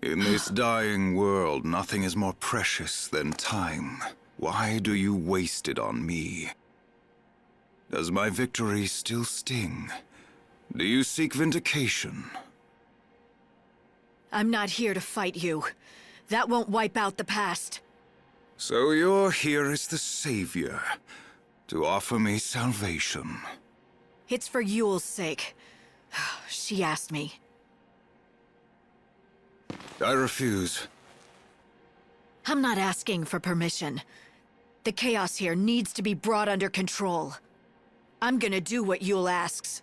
In this dying world, nothing is more precious than time. Why do you waste it on me? Does my victory still sting? Do you seek vindication? I'm not here to fight you. That won't wipe out the past. So you're here as the savior, to offer me salvation. It's for Yule's sake. She asked me. I refuse. I'm not asking for permission. The chaos here needs to be brought under control. I'm gonna do what Yule asks.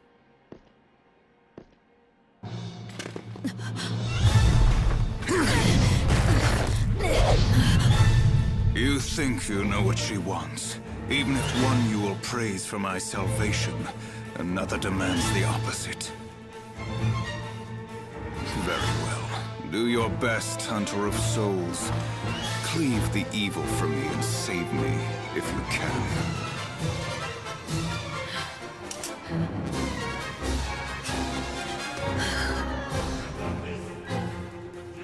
You think you know what she wants. Even if one Yule prays for my salvation, another demands the opposite. Very well. Do your best, Hunter of Souls. Cleave the evil from me and save me, if you can.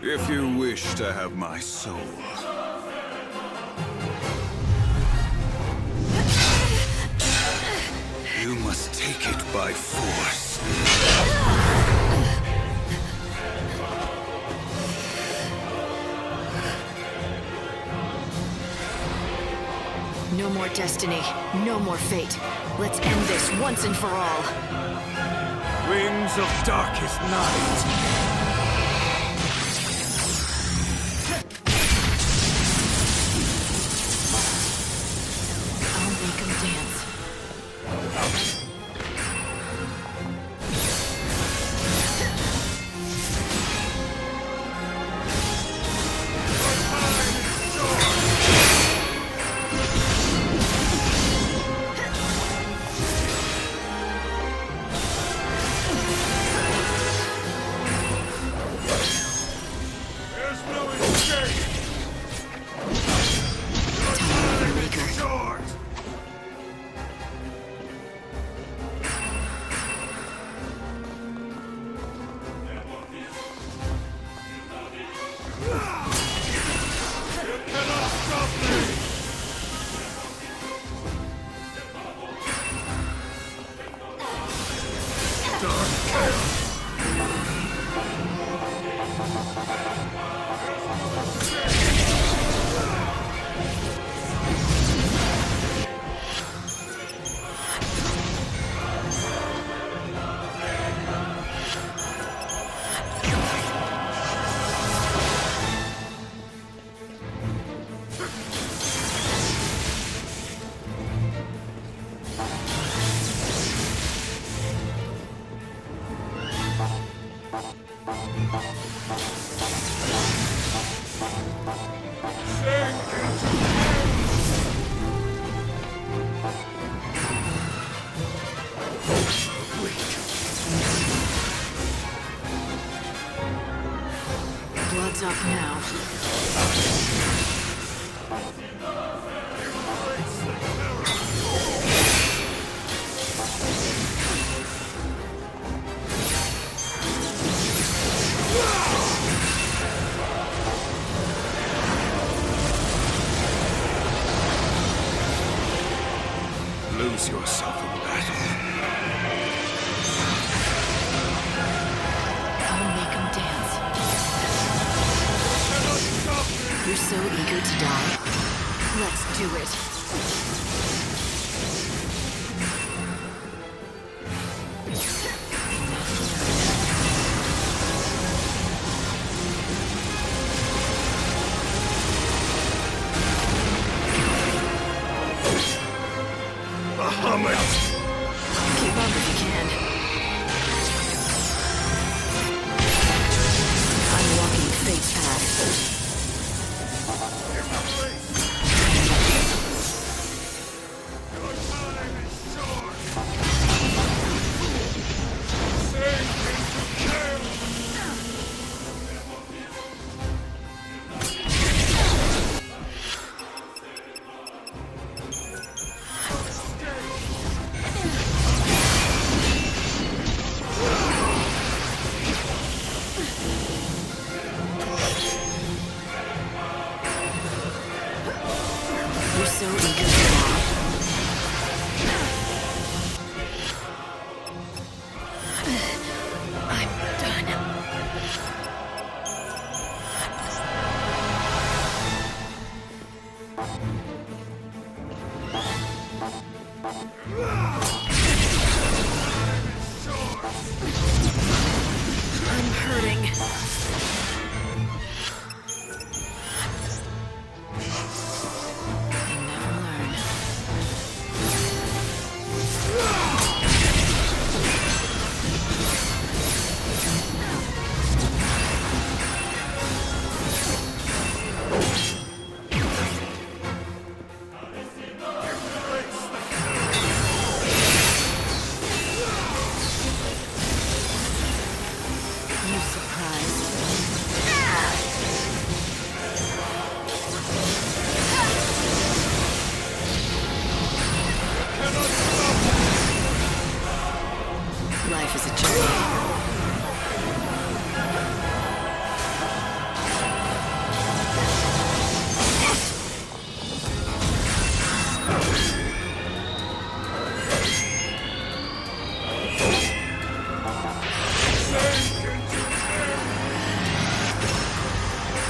If you wish to have my soul. You must take it by force. No more destiny, no more fate. Let's end this once and for all. Wings of darkest night. Blood's up now. Lose yourself in battle. I'll make 'em dance. You're so eager to die. Let's do it. Keep up if you can. I'm walking fate's path. I'm hurting. I never learn. You surprised? Life is a journey.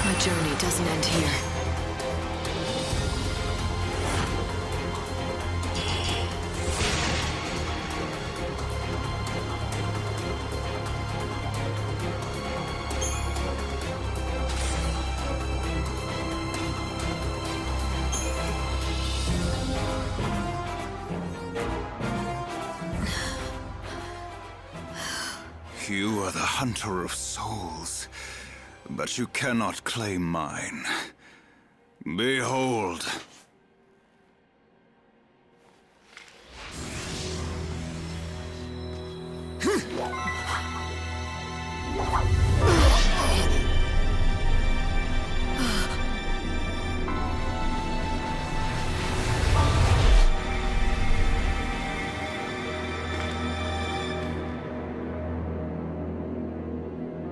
My journey doesn't end here. You are the hunter of souls, but you cannot claim mine. Behold.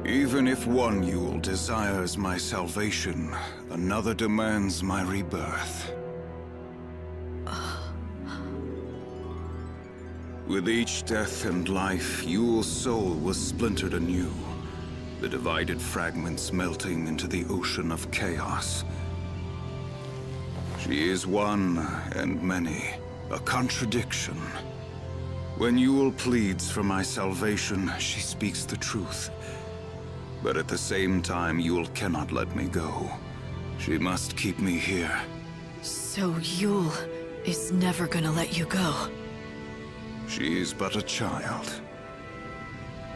Even if one Yule desires my salvation, another demands my rebirth. With each death and life, Yule's soul was splintered anew, the divided fragments melting into the ocean of chaos. She is one and many, a contradiction. When Yule pleads for my salvation, she speaks the truth. But at the same time, Yule cannot let me go. She must keep me here. So Yule is never gonna let you go. She is but a child.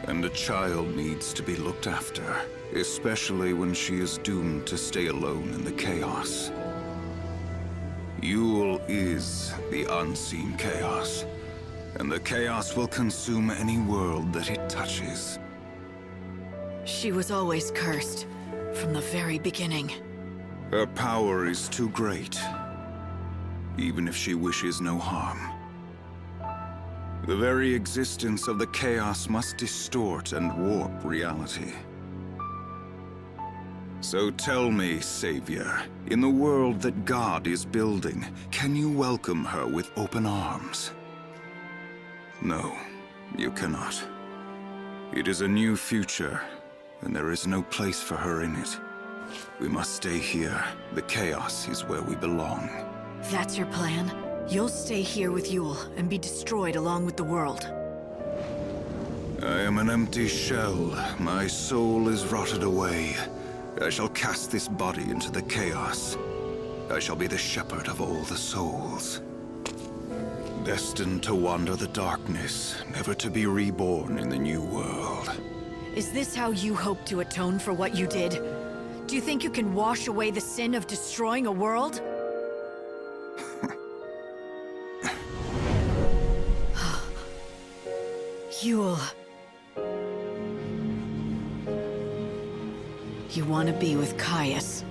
And a child needs to be looked after, especially when she is doomed to stay alone in the chaos. Yule is the unseen chaos, and the chaos will consume any world that it touches. She was always cursed, from the very beginning. Her power is too great, even if she wishes no harm. The very existence of the chaos must distort and warp reality. So tell me, Savior, in the world that God is building, can you welcome her with open arms? No, you cannot. It is a new future, and there is no place for her in it. We must stay here. The chaos is where we belong. That's your plan? You'll stay here with Yule and be destroyed along with the world. I am an empty shell. My soul is rotted away. I shall cast this body into the chaos. I shall be the shepherd of all the souls. Destined to wander the darkness, never to be reborn in the new world. Is this how you hope to atone for what you did? Do you think you can wash away the sin of destroying a world? Yule. You want to be with Caius.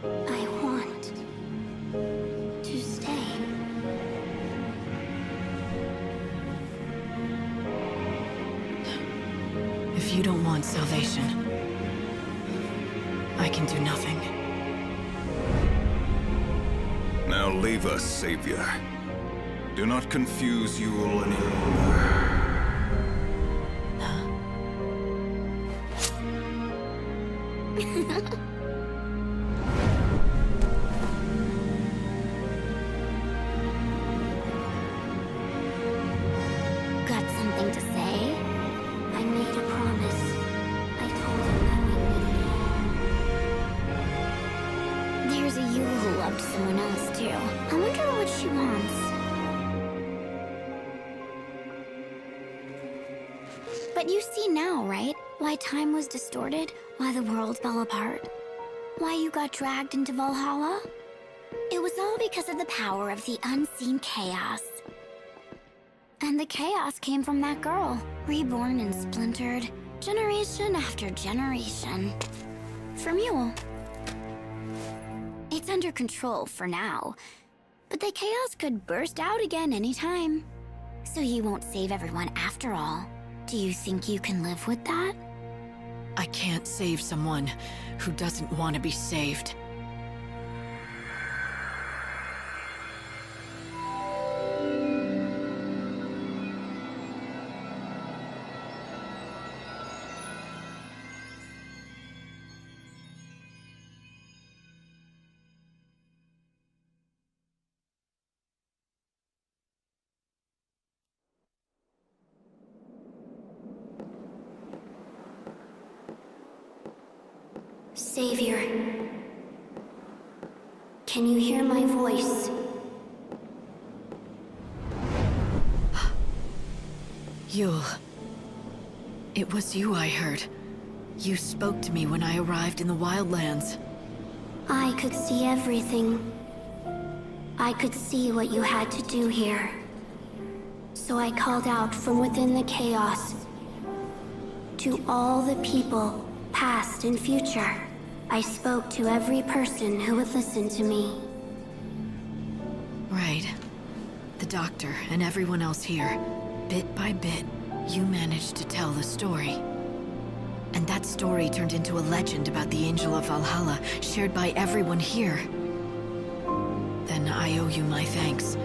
I want to stay. If you don't want salvation, I can do nothing. Now leave us, Savior. Do not confuse Yule any longer. But you see now, right? Why time was distorted, why the world fell apart, why you got dragged into Valhalla? It was all because of the power of the unseen chaos. And the chaos came from that girl, reborn and splintered, generation after generation. From you. It's under control for now, but the chaos could burst out again anytime. So you won't save everyone after all. Do you think you can live with that? I can't save someone who doesn't want to be saved. Savior, can you hear my voice? Yule. It was you I heard. You spoke to me when I arrived in the Wildlands. I could see everything. I could see what you had to do here. So I called out from within the chaos. To all the people, past and future. I spoke to every person who would listen to me. Right. The doctor and everyone else here. Bit by bit, you managed to tell the story. And that story turned into a legend about the Angel of Valhalla, shared by everyone here. Then I owe you my thanks.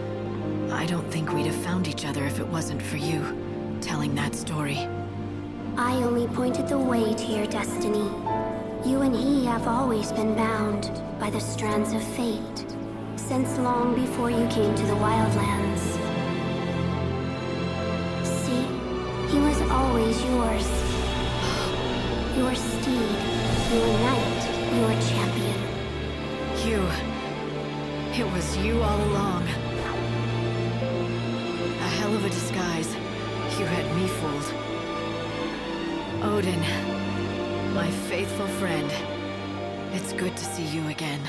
I don't think we'd have found each other if it wasn't for you, telling that story. I only pointed the way to your destiny. You and he have always been bound by the strands of fate, since long before you came to the Wildlands. See, he was always yours. Your steed, your knight, your champion. It was you all along. A hell of a disguise. You had me fooled. Odin, my faithful friend. It's good to see you again.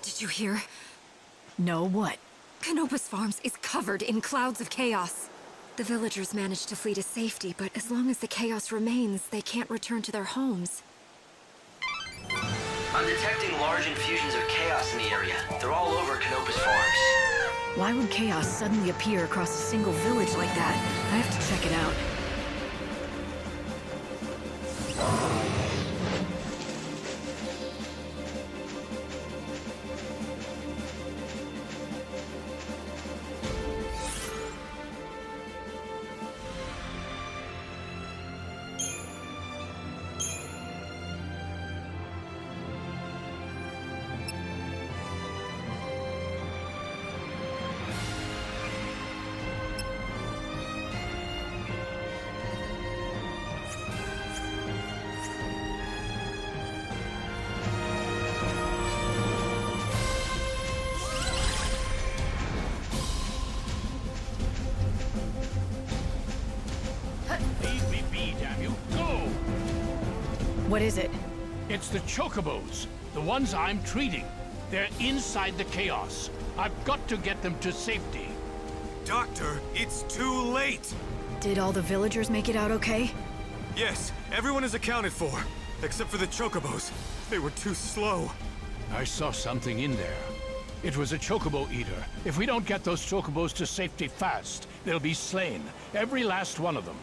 Did you hear? No, what? Canopus Farms is covered in clouds of chaos. The villagers managed to flee to safety, but as long as the chaos remains, they can't return to their homes. I'm detecting large infusions of chaos in the area. They're all over Canopus Farms. Why would chaos suddenly appear across a single village like that? I have to check it out. What is it? It's the chocobos, the ones I'm treating. They're inside the chaos. I've got to get them to safety. Doctor, it's too late! Did all the villagers make it out okay? Yes, everyone is accounted for, except for the chocobos. They were too slow. I saw something in there. It was a chocobo eater. If we don't get those chocobos to safety fast, they'll be slain. Every last one of them.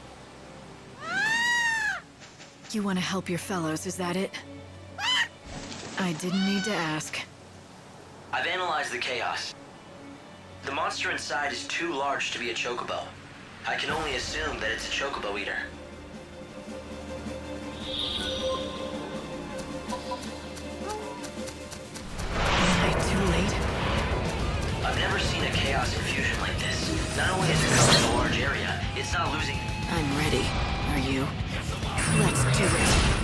You want to help your fellows, is that it? I didn't need to ask. I've analyzed the chaos. The monster inside is too large to be a chocobo. I can only assume that it's a chocobo eater. Is it too late? I've never seen a chaos infusion like this. Not only is it covering a large area, it's not losing... I'm ready. Are you? Let's do it.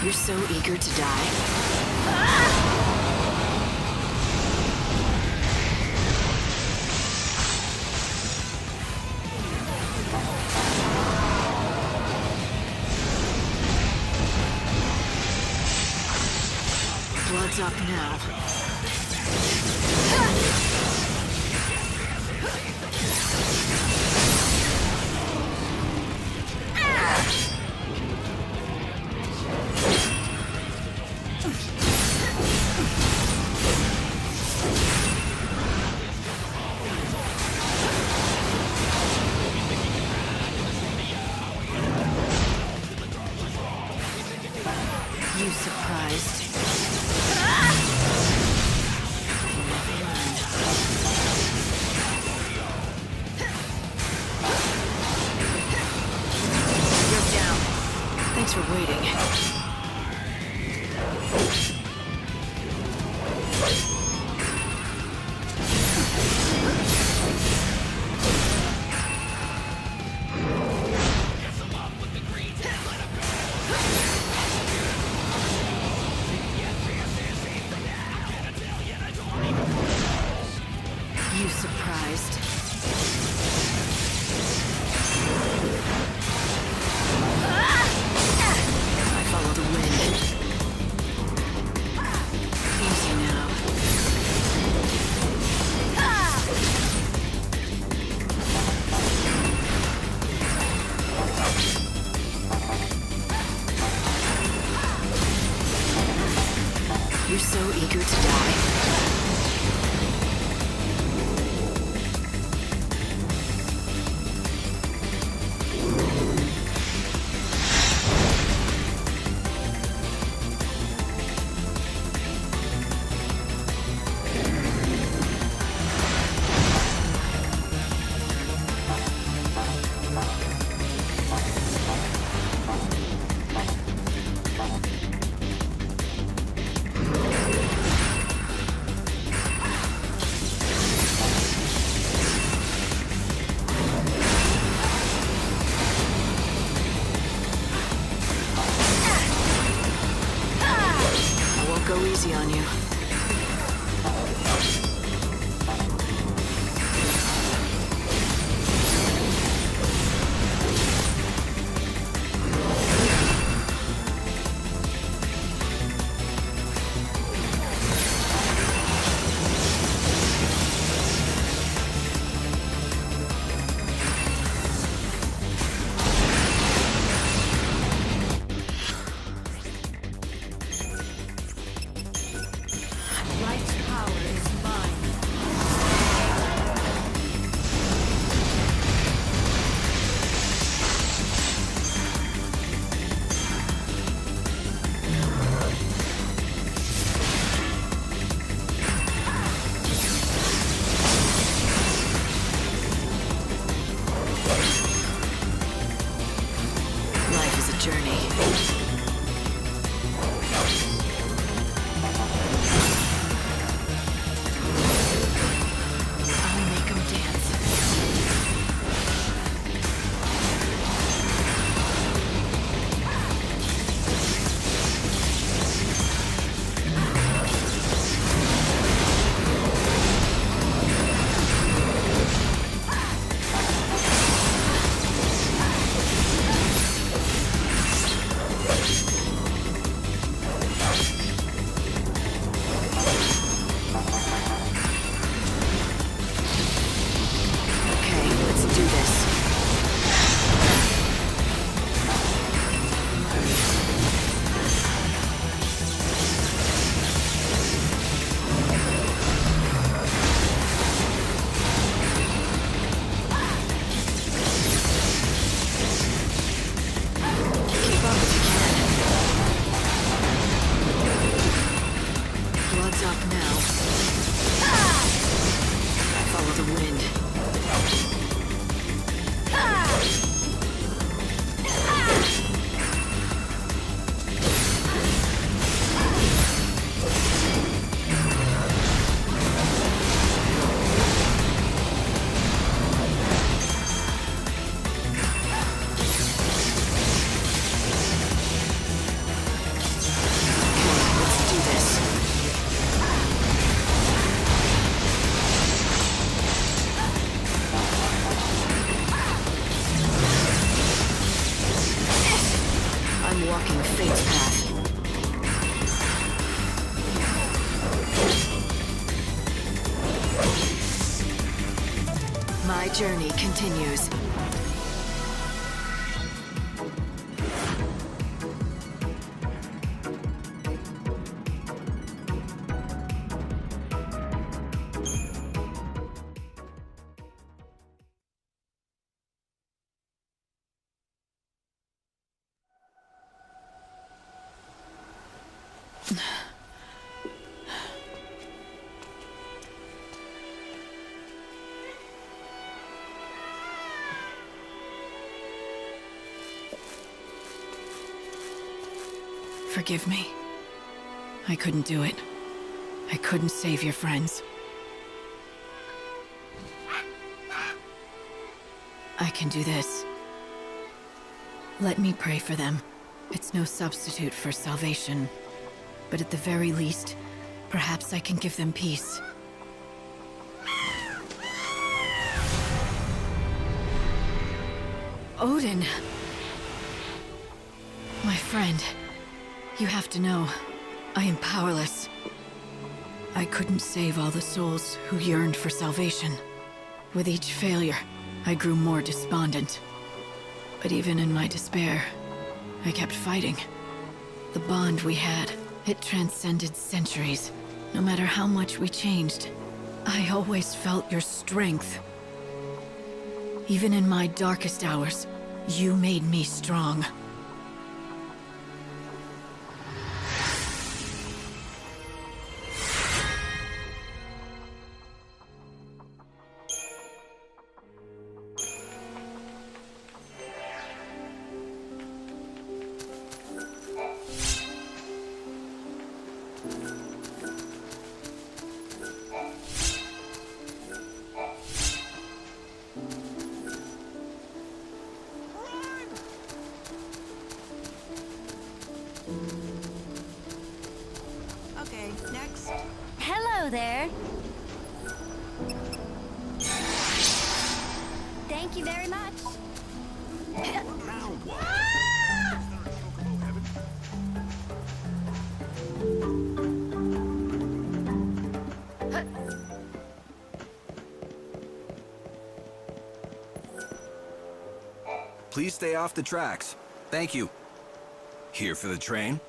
You're so eager to die. Blood's up now. You surprised? You're down. Thanks for waiting. You surprised? I follow the wind. Easy now. power is mine. Life is a journey. I'll make 'em dance. Okay, let's do this. Keep up if you can. Blood's up now. Follow the wind. Let's do this. I'm walking fate's path. My journey continues. Forgive me. I couldn't do it. I couldn't save your friends. I can do this. Let me pray for them. It's no substitute for salvation. But at the very least, perhaps I can give them peace. Odin! My friend, you have to know, I am powerless. I couldn't save all the souls who yearned for salvation. With each failure, I grew more despondent. But even in my despair, I kept fighting. The bond we had, it transcended centuries. No matter how much we changed, I always felt your strength. Even in my darkest hours, you made me strong. Okay, next. Hello there. Thank you very much. Please stay off the tracks. Thank you. Here for the train?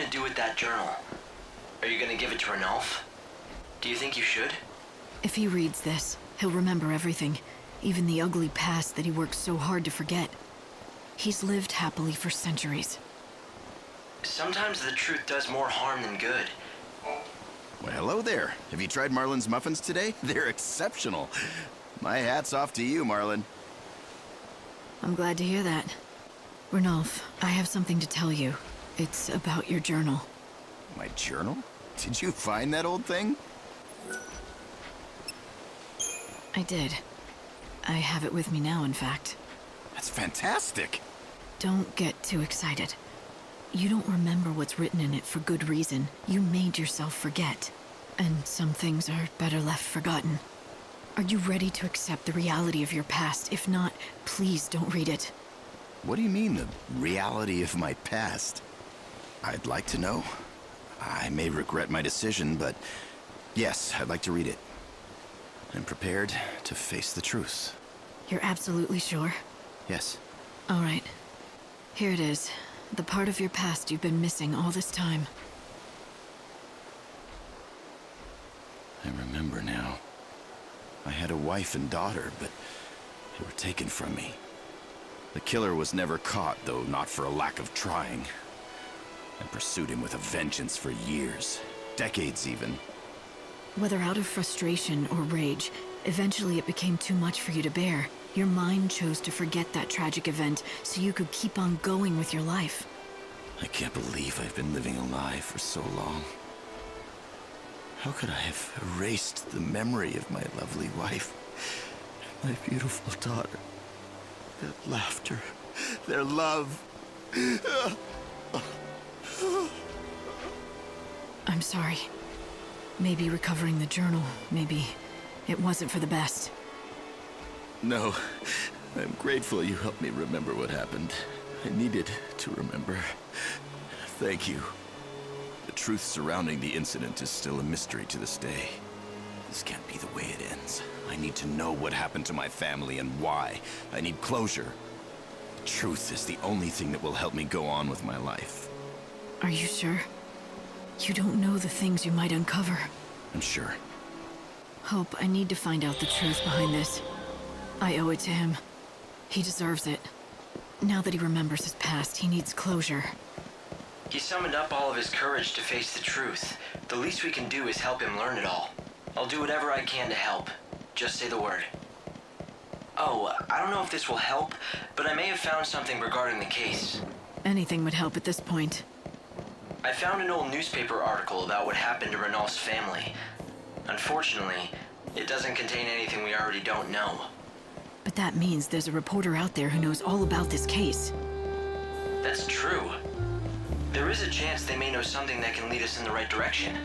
gonna do with that journal? Are you gonna give it to Ranulph? Do you think you should? If he reads this, he'll remember everything, even the ugly past that he worked so hard to forget. He's lived happily for centuries. Sometimes the truth does more harm than good. Well, hello there. Have you tried Marlin's muffins today? They're exceptional. My hat's off to you, Marlin. I'm glad to hear that. Ranulph, I have something to tell you. It's about your journal. My journal? Did you find that old thing? I did. I have it with me now, in fact. That's fantastic. Don't get too excited. You don't remember what's written in it for good reason. You made yourself forget. And some things are better left forgotten. Are you ready to accept the reality of your past? If not, please don't read it. What do you mean, the reality of my past? I'd like to know. I may regret my decision, but yes, I'd like to read it. I'm prepared to face the truth. You're absolutely sure? Yes. All right. Here it is. The part of your past you've been missing all this time. I remember now. I had a wife and daughter, but they were taken from me. The killer was never caught, though not for a lack of trying. I pursued him with a vengeance for years, decades even. Whether out of frustration or rage, eventually it became too much for you to bear. Your mind chose to forget that tragic event so you could keep on going with your life. I can't believe I've been living a lie for so long. How could I have erased the memory of my lovely wife, my beautiful daughter, their laughter, their love? I'm sorry. Maybe recovering the journal, maybe it wasn't for the best. No, I'm grateful you helped me remember what happened. I needed to remember. Thank you. The truth surrounding the incident is still a mystery to this day. This can't be the way it ends. I need to know what happened to my family and why. I need closure. The truth is the only thing that will help me go on with my life. Are you sure? You don't know the things you might uncover. I'm sure. Hope, I need to find out the truth behind this. I owe it to him. He deserves it. Now that he remembers his past, he needs closure. He summoned up all of his courage to face the truth. The least we can do is help him learn it all. I'll do whatever I can to help. Just say the word. Oh, I don't know if this will help, but I may have found something regarding the case. Anything would help at this point. I found an old newspaper article about what happened to Ranulph's family. Unfortunately, it doesn't contain anything we already don't know. But that means there's a reporter out there who knows all about this case. That's true. There is a chance they may know something that can lead us in the right direction.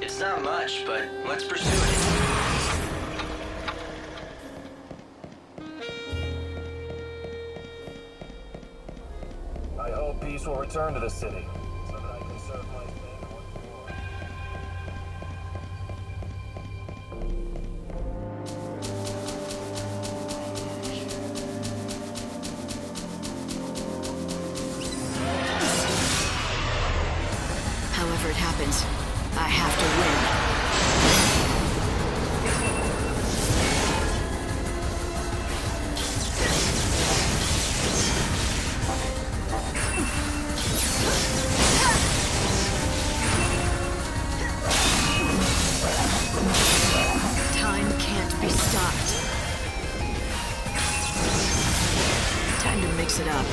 It's not much, but let's pursue it. I hope peace will return to the city, so that I can serve my family once more. However it happens, I have to win. Time can't be stopped. Time to mix it up.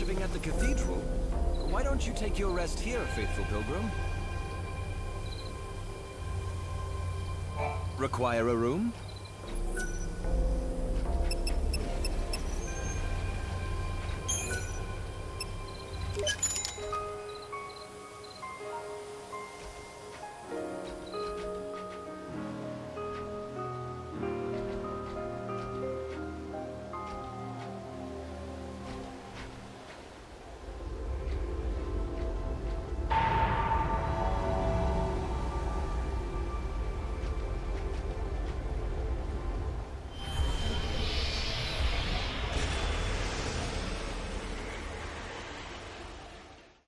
worshipping at the cathedral? Why don't you take your rest here, faithful pilgrim? Require a room?